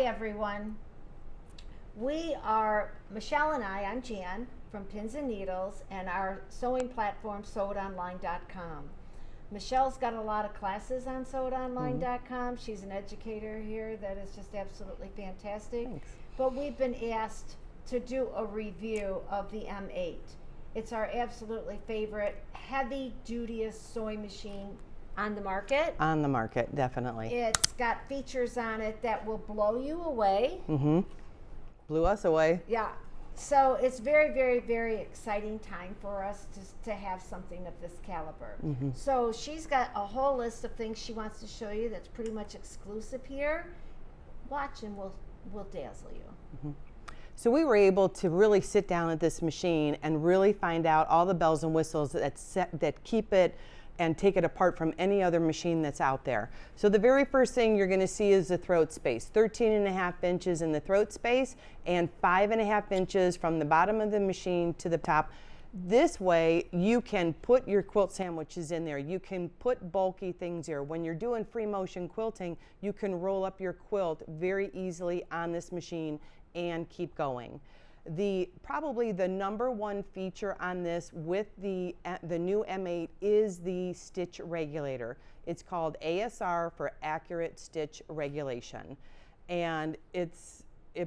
everyone. We are, Michelle and I'm Jan from Pins and Needles, and our sewing platform, sewedonline.com. Michelle's got a lot of classes on sewedonline.com. She's an educator here that is just absolutely fantastic. Thanks. But we've been asked to do a review of the M8. It's our absolutely favorite, heavy-dutyest sewing machine on the market. On the market, definitely. It's got features on it that will blow you away. Mm-hmm. Blew us away. Yeah. So it's very, very, very exciting time for us to have something of this caliber. Mm-hmm. So she's got a whole list of things she wants to show you that's pretty much exclusive here. Watch and we'll dazzle you. Mm-hmm. So we were able to really sit down at this machine and really find out all the bells and whistles that keep it and take it apart from any other machine that's out there. So the very first thing you're going to see is the throat space, 13.5 inches in the throat space and 5.5 inches from the bottom of the machine to the top. This way you can put your quilt sandwiches in there. You can put bulky things here. When you're doing free motion quilting, you can roll up your quilt very easily on this machine and keep going. Probably the #1 feature on this with the new M8 is the stitch regulator. It's called ASR for Accurate Stitch Regulation, and it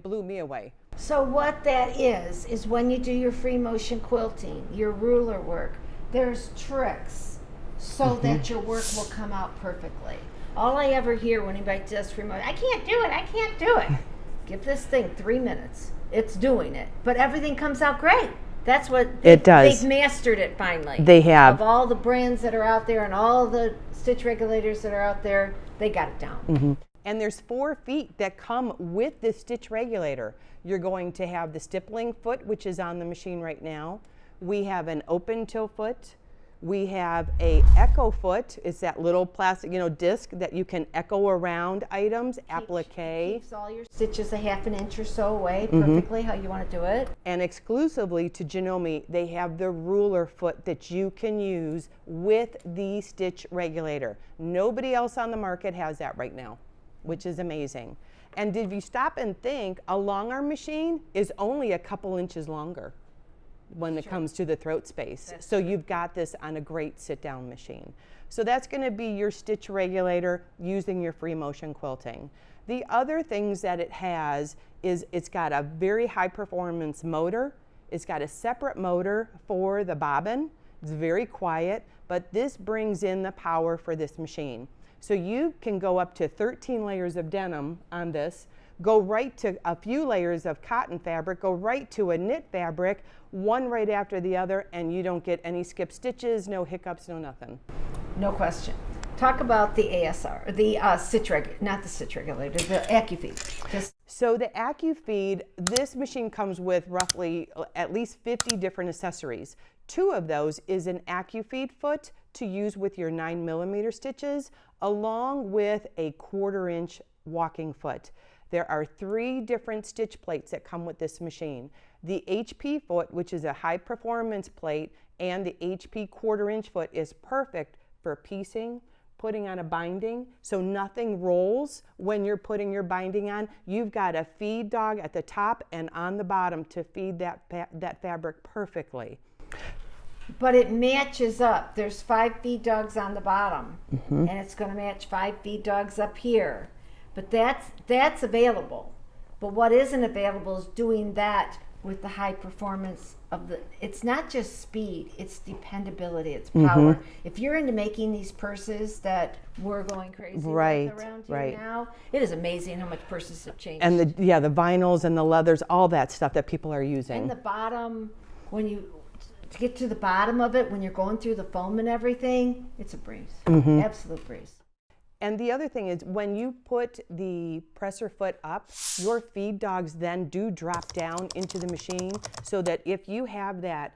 blew me away. So what that is when you do your free motion quilting, your ruler work, there's tricks so that your work will come out perfectly. All I ever hear when anybody does free motion, I can't do it, I can't do it. Give this thing 3 minutes. It's doing it, but everything comes out great. That's what it does. They've mastered it finally. They have. Of all the brands that are out there and all the stitch regulators that are out there, they got it down. Mm-hmm. And there's 4 feet that come with the stitch regulator. You're going to have the stippling foot, which is on the machine right now. We have an open toe foot. We have a echo foot. It's that little plastic, disc that you can echo around items, applique. Keeps all your stitches a ½ inch or so away perfectly how you want to do it. And exclusively to Janome, they have the ruler foot that you can use with the stitch regulator. Nobody else on the market has that right now, which is amazing. And if you stop and think, a long arm machine is only a couple inches longer when it comes to the throat space. So you've got this on a great sit-down machine. So that's going to be your stitch regulator using your free motion quilting. The other things that it has is it's got a very high performance motor. It's got a separate motor for the bobbin. It's very quiet, but this brings in the power for this machine. So you can go up to 13 layers of denim on this, go right to a few layers of cotton fabric, go right to a knit fabric, one right after the other, and you don't get any skip stitches, no hiccups, no nothing. No question. Talk about the ASR, the not the stitch regulator, the AccuFeed. So the AccuFeed, this machine comes with roughly at least 50 different accessories. 2 of those is an AccuFeed foot to use with your 9mm stitches, along with a 1/4 inch walking foot. There are 3 different stitch plates that come with this machine. The HP foot, which is a high performance plate, and the HP 1/4 inch foot is perfect for piecing, putting on a binding, so nothing rolls when you're putting your binding on. You've got a feed dog at the top and on the bottom to feed that fabric perfectly. But it matches up. There's 5 feed dogs on the bottom, and it's going to match 5 feed dogs up here. But that's available. But what isn't available is doing that with the high performance of it's not just speed, it's dependability, it's power. If you're into making these purses that we're going crazy with around here now, it is amazing how much purses have changed. And the vinyls and the leathers, all that stuff that people are using. And the bottom, to get to the bottom of it, when you're going through the foam and everything, it's a breeze, absolute breeze. And the other thing is when you put the presser foot up, your feed dogs then do drop down into the machine, so that if you have that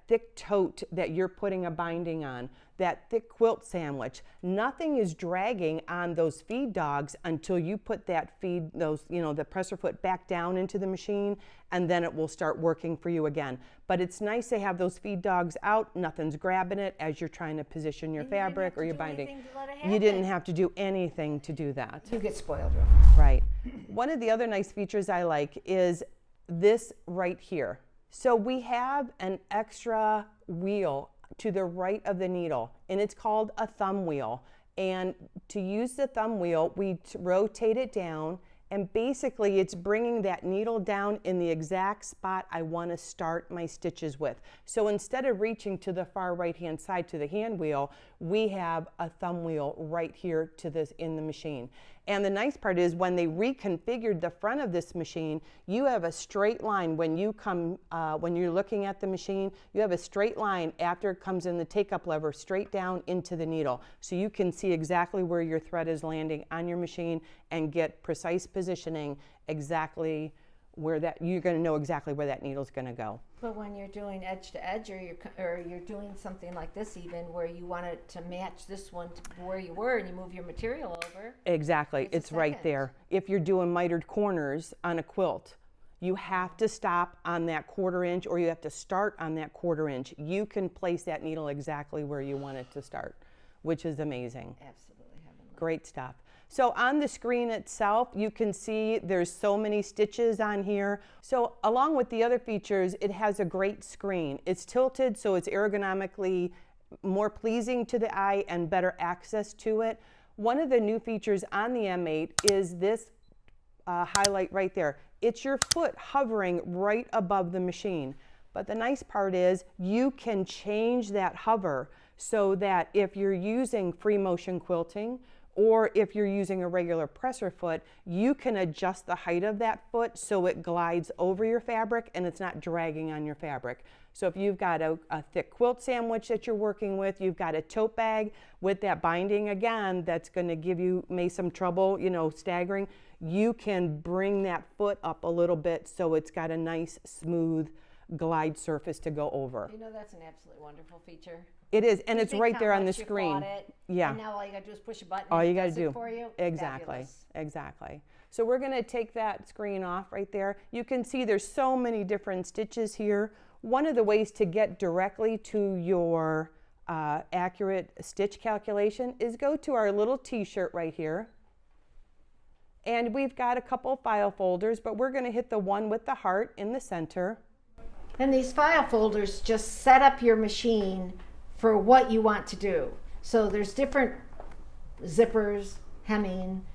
thick tote that you're putting a binding on, that thick quilt sandwich. Nothing is dragging on those feed dogs until you put that the presser foot back down into the machine, and then it will start working for you again. But it's nice to have those feed dogs out, nothing's grabbing it as you're trying to position your fabric or your binding. You didn't have to do anything to do that. You get spoiled. Right. One of the other nice features I like is this right here. So we have an extra wheel to the right of the needle, and it's called a thumb wheel. And to use the thumb wheel, we rotate it down, and basically it's bringing that needle down in the exact spot I want to start my stitches with. So instead of reaching to the far right hand side to the hand wheel, we have a thumb wheel right here to this in the machine. And the nice part is when they reconfigured the front of this machine, you have a straight line when you come, when you're looking at the machine, you have a straight line after it comes in the take-up lever straight down into the needle. So you can see exactly where your thread is landing on your machine and get precise positioning exactly where that, you're going to know exactly where that needle's going to go. But when you're doing edge to edge, or you're doing something like this, even where you want it to match this one to where you were, and you move your material over. Exactly, it's right there. If you're doing mitered corners on a quilt, you have to stop on that 1/4 inch, or you have to start on that 1/4 inch. You can place that needle exactly where you want it to start, which is amazing. Absolutely heavenly. Great stuff. So on the screen itself, you can see there's so many stitches on here. So along with the other features, it has a great screen. It's tilted, so it's ergonomically more pleasing to the eye and better access to it. One of the new features on the M8 is this highlight right there. It's your foot hovering right above the machine. But the nice part is you can change that hover so that if you're using free motion quilting, or if you're using a regular presser foot, you can adjust the height of that foot so it glides over your fabric and it's not dragging on your fabric. So if you've got a thick quilt sandwich that you're working with, you've got a tote bag with that binding again that's going to give you some trouble, staggering, you can bring that foot up a little bit so it's got a nice smooth glide surface to go over. That's an absolutely wonderful feature. It is, and it's right there on the screen. Yeah. And now all you got to do is push a button. All you got to do for you. Exactly. Fabulous. Exactly. So we're going to take that screen off right there. You can see there's so many different stitches here. One of the ways to get directly to your accurate stitch calculation is go to our little t-shirt right here. And we've got a couple file folders, but we're going to hit the one with the heart in the center. And these file folders just set up your machine for what you want to do. So there's different zippers, hemming,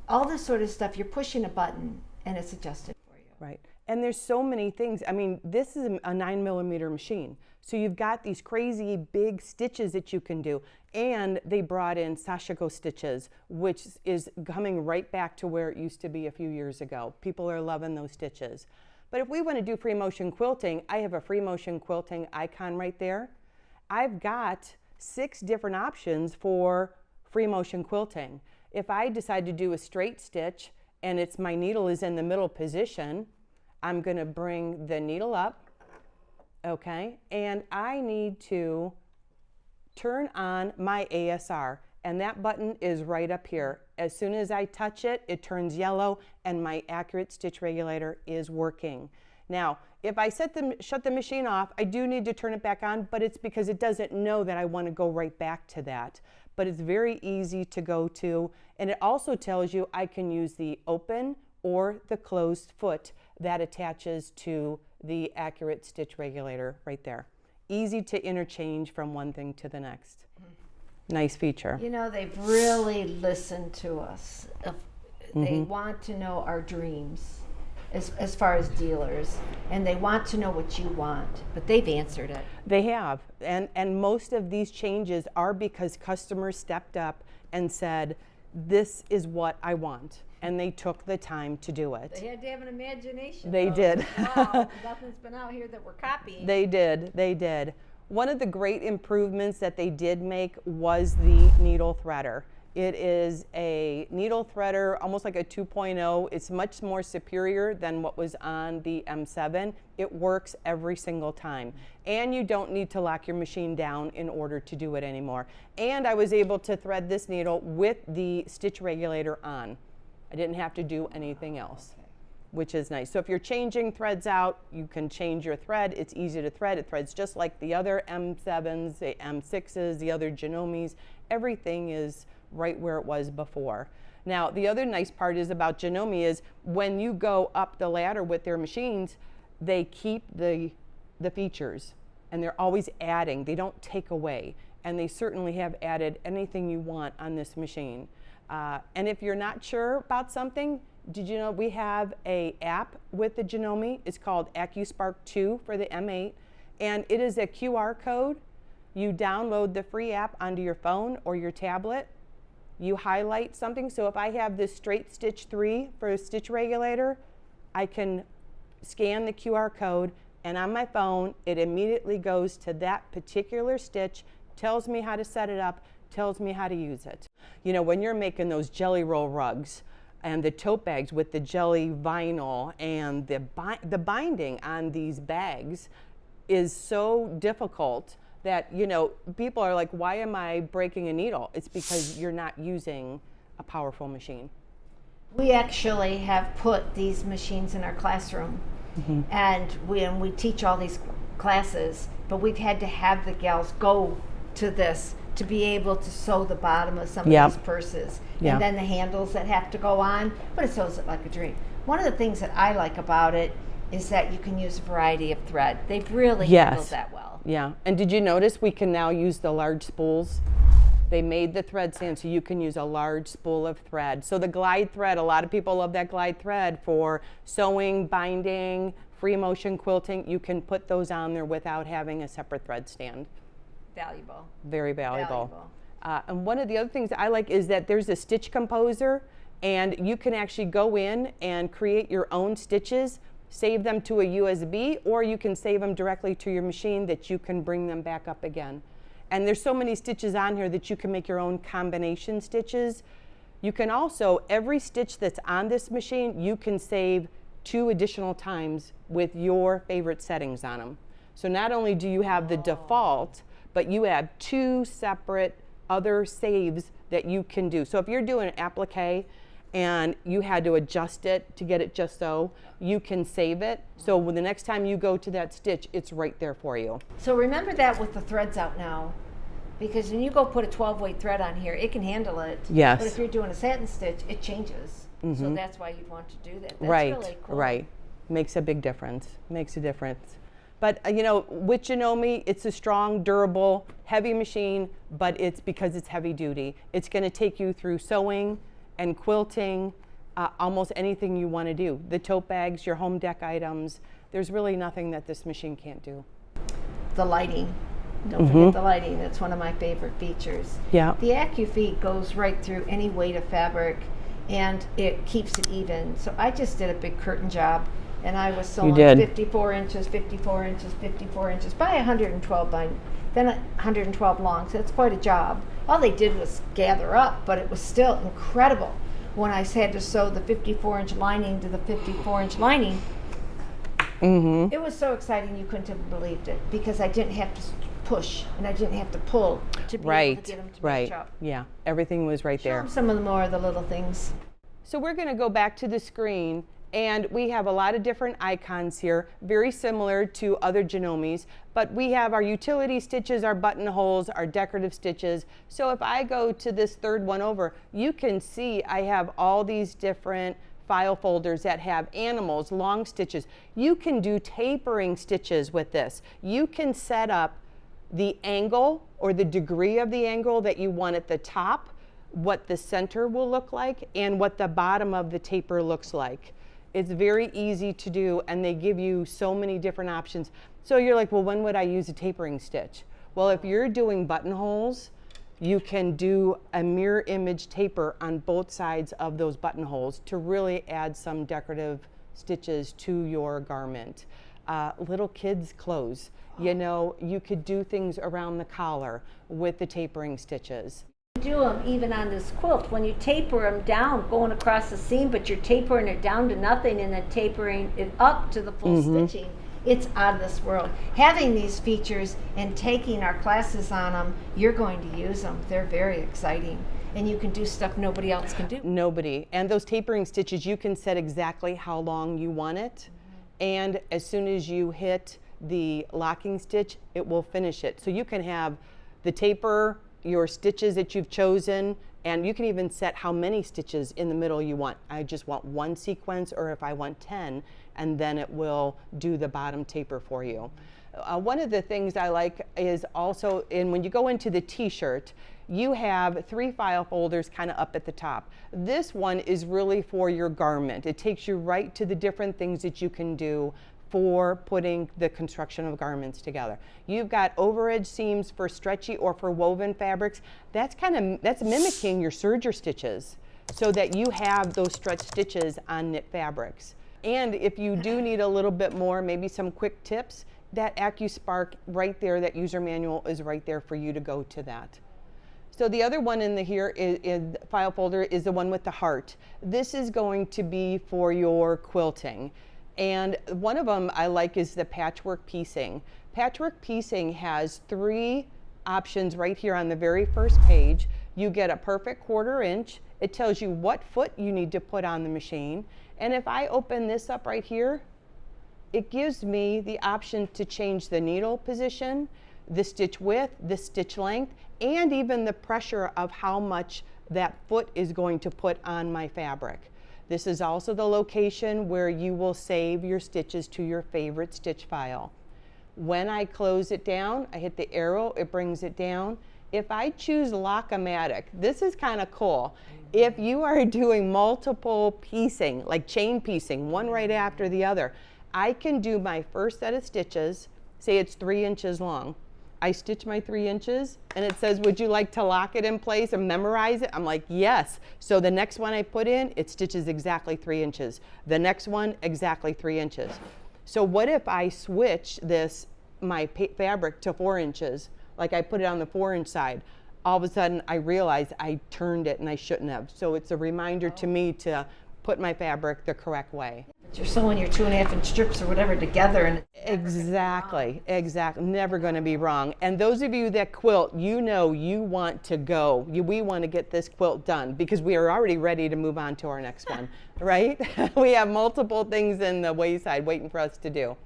all this sort of stuff. You're pushing a button and it's adjusted for you. Right. And there's so many things. I mean, this is a 9mm machine. So you've got these crazy big stitches that you can do. And they brought in sashiko stitches, which is coming right back to where it used to be a few years ago. People are loving those stitches. But if we want to do free motion quilting, I have a free motion quilting icon right there. I've got 6 different options for free motion quilting. If I decide to do a straight stitch and my needle is in the middle position, I'm going to bring the needle up, okay, and I need to turn on my ASR, and that button is right up here. As soon as I touch it, it turns yellow and my accurate stitch regulator is working. Now, if I shut the machine off, I do need to turn it back on, but it's because it doesn't know that I want to go right back to that. But it's very easy to go to, and it also tells you I can use the open or the closed foot that attaches to the accurate stitch regulator right there. Easy to interchange from one thing to the next. Nice feature. They've really listened to us. They want to know our dreams as far as dealers, and they want to know what you want, but they've answered it. They have, and most of these changes are because customers stepped up and said, this is what I want, and they took the time to do it. They had to have an imagination. They did. Wow, nothing's been out here that we're copying. They did. One of the great improvements that they did make was the needle threader. It is a needle threader, almost like a 2.0. It's much more superior than what was on the M7. It works every single time. And you don't need to lock your machine down in order to do it anymore. And I was able to thread this needle with the stitch regulator on. I didn't have to do anything else, which is nice. So if you're changing threads out, you can change your thread. It's easy to thread. It threads just like the other M7s, the M6s, the other Janomes. Everything is right where it was before. Now, the other nice part is about Janome is when you go up the ladder with their machines, they keep the features, and they're always adding. They don't take away, and they certainly have added anything you want on this machine. And if you're not sure about something, did you know we have an app with the Janome? It's called AccuSpark 2 for the M8, and it is a QR code. You download the free app onto your phone or your tablet. You highlight something. So if I have this straight stitch 3 for a stitch regulator, I can scan the QR code, and on my phone, it immediately goes to that particular stitch, tells me how to set it up, tells me how to use it. You know, when you're making those jelly roll rugs and the tote bags with the jelly vinyl and the binding on these bags is so difficult that, you know, people are like, why am I breaking a needle? It's because you're not using a powerful machine. We actually have put these machines in our classroom, and we teach all these classes, but we've had to have the gals go to this to be able to sew the bottom of some of these purses. And then the handles that have to go on, but it sews it like a dream. One of the things that I like about it is that you can use a variety of thread. They've really handled that well. Yeah, and did you notice we can now use the large spools? They made the thread stand so you can use a large spool of thread. So the glide thread, a lot of people love that glide thread for sewing, binding, free motion quilting. You can put those on there without having a separate thread stand. Valuable. Very valuable. And one of the other things I like is that there's a stitch composer, and you can actually go in and create your own stitches, save them to a USB, or you can save them directly to your machine that you can bring them back up again. And there's so many stitches on here that you can make your own combination stitches. You can also, every stitch that's on this machine, you can save 2 additional times with your favorite settings on them. So not only do you have the default, but you have 2 separate other saves that you can do. So if you're doing an applique and you had to adjust it to get it just so, you can save it. So when the next time you go to that stitch, it's right there for you. So remember that with the threads out now, because when you go put a 12-weight thread on here, it can handle it. Yes. But if you're doing a satin stitch, it changes. So that's why you'd want to do that. That's really cool. Right. Makes a big difference. Makes a difference. But you know, with Janome, it's a strong, durable, heavy machine, but it's because it's heavy duty. It's going to take you through sewing and quilting, almost anything you want to do. The tote bags, your home deck items, there's really nothing that this machine can't do. The lighting. Don't forget the lighting. That's one of my favorite features. Yeah. The AccuFeed goes right through any weight of fabric, and it keeps it even. So I just did a big curtain job, and I was sewing 54 inches, 54 inches, 54 inches by 112 by, then 112 long. So that's quite a job. All they did was gather up, but it was still incredible. When I had to sew the 54-inch lining to the 54-inch lining, it was so exciting you couldn't have believed it, because I didn't have to push and I didn't have to pull to be able to get them to match up. Yeah, everything was right there. Show them some of the more of the little things. So we're going to go back to the screen, and we have a lot of different icons here, very similar to other Janomes, but we have our utility stitches, our buttonholes, our decorative stitches. So if I go to this third one over, you can see I have all these different file folders that have animals, long stitches. You can do tapering stitches with this. You can set up the angle or the degree of the angle that you want at the top, what the center will look like, and what the bottom of the taper looks like. It's very easy to do, and they give you so many different options. So you're like, well, when would I use a tapering stitch? Well, if you're doing buttonholes, you can do a mirror image taper on both sides of those buttonholes to really add some decorative stitches to your garment. Little kids' clothes, you know, you could do things around the collar with the tapering stitches. do them even on this quilt. When you taper them down, going across the seam, but you're tapering it down to nothing and then tapering it up to the full stitching, it's out of this world. Having these features and taking our classes on them, you're going to use them. They're very exciting. And you can do stuff nobody else can do. Nobody. And those tapering stitches, you can set exactly how long you want it. And as soon as you hit the locking stitch, it will finish it. So you can have the taper, your stitches that you've chosen, and you can even set how many stitches in the middle you want. I just want one sequence, or if I want 10, and then it will do the bottom taper for you. One of the things I like is also, when you go into the t-shirt, you have 3 file folders kind of up at the top. This one is really for your garment. It takes you right to the different things that you can do for putting the construction of garments together. You've got overedge seams for stretchy or for woven fabrics. That's mimicking your serger stitches so that you have those stretch stitches on knit fabrics. And if you do need a little bit more, maybe some quick tips, that AccuSpark right there, that user manual is right there for you to go to that. So the other one in the file folder is the one with the heart. This is going to be for your quilting. And one of them I like is the patchwork piecing. Patchwork piecing has 3 options right here on the very first page. You get a perfect 1/4 inch. It tells you what foot you need to put on the machine. And if I open this up right here, it gives me the option to change the needle position, the stitch width, the stitch length, and even the pressure of how much that foot is going to put on my fabric. This is also the location where you will save your stitches to your favorite stitch file. When I close it down, I hit the arrow, it brings it down. If I choose Lock-O-Matic, this is kind of cool. If you are doing multiple piecing, like chain piecing, one right after the other, I can do my first set of stitches, say it's 3 inches long. I stitch my 3 inches and it says, would you like to lock it in place and memorize it? I'm like, yes. So the next one I put in, it stitches exactly 3 inches. The next one, exactly 3 inches. So what if I switch my fabric to 4 inches, like I put it on the 4-inch side? All of a sudden I realize I turned it and I shouldn't have. So it's a reminder to me to put my fabric the correct way. You're sewing your 2.5-inch strips or whatever together, and exactly, never going to be wrong. And those of you that quilt, you know you want to go. We want to get this quilt done because we are already ready to move on to our next one, right? We have multiple things in the wayside waiting for us to do.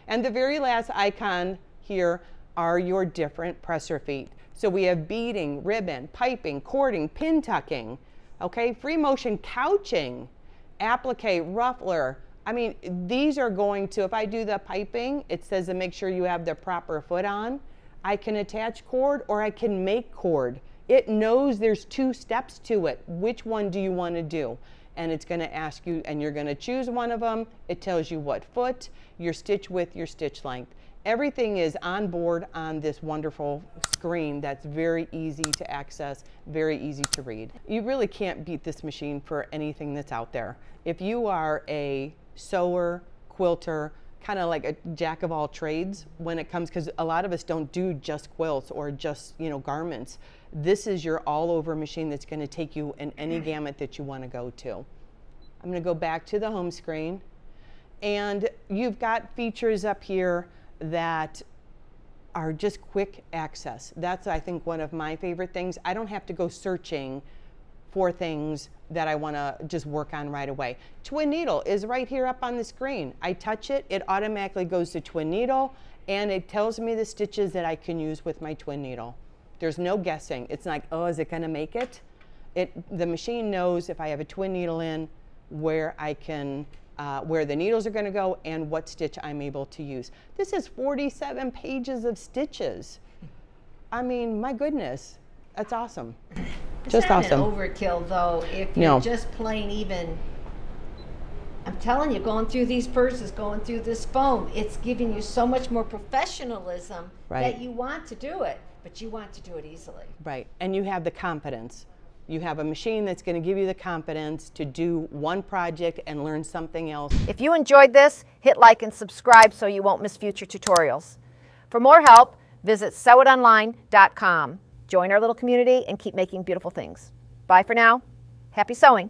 And the very last icon here are your different presser feet. So we have beading, ribbon, piping, cording, pin tucking, okay, free motion couching, applique, ruffler. I mean, these are going to, if I do the piping, it says to make sure you have the proper foot on. I can attach cord or I can make cord. It knows there's 2 steps to it. Which one do you want to do? And it's going to ask you, and you're going to choose one of them. It tells you what foot, your stitch width, your stitch length. Everything is on board on this wonderful screen that's very easy to access, very easy to read. You really can't beat this machine for anything that's out there. If you are a sewer, quilter, kind of like a jack of all trades when it comes, because a lot of us don't do just quilts or just, garments. This is your all over machine that's going to take you in any gamut that you want to go to. I'm going to go back to the home screen, and you've got features up here that are just quick access. That's, I think, one of my favorite things. I don't have to go searching for things that I want to just work on right away. Twin needle is right here up on the screen. I touch it, it automatically goes to twin needle, and it tells me the stitches that I can use with my twin needle. There's no guessing. It's like, oh, is it going to make it? The machine knows if I have a twin needle in, where I can, where the needles are going to go and what stitch I'm able to use. This is 47 pages of stitches. I mean, my goodness, that's awesome. It's just not awesome. An overkill though, if you're just plain even. I'm telling you, going through these purses, going through this foam, it's giving you so much more professionalism that you want to do it, but you want to do it easily. Right, and you have the confidence. You have a machine that's going to give you the confidence to do one project and learn something else. If you enjoyed this, hit like and subscribe so you won't miss future tutorials. For more help, visit sewitonline.com. Join our little community and keep making beautiful things. Bye for now. Happy sewing.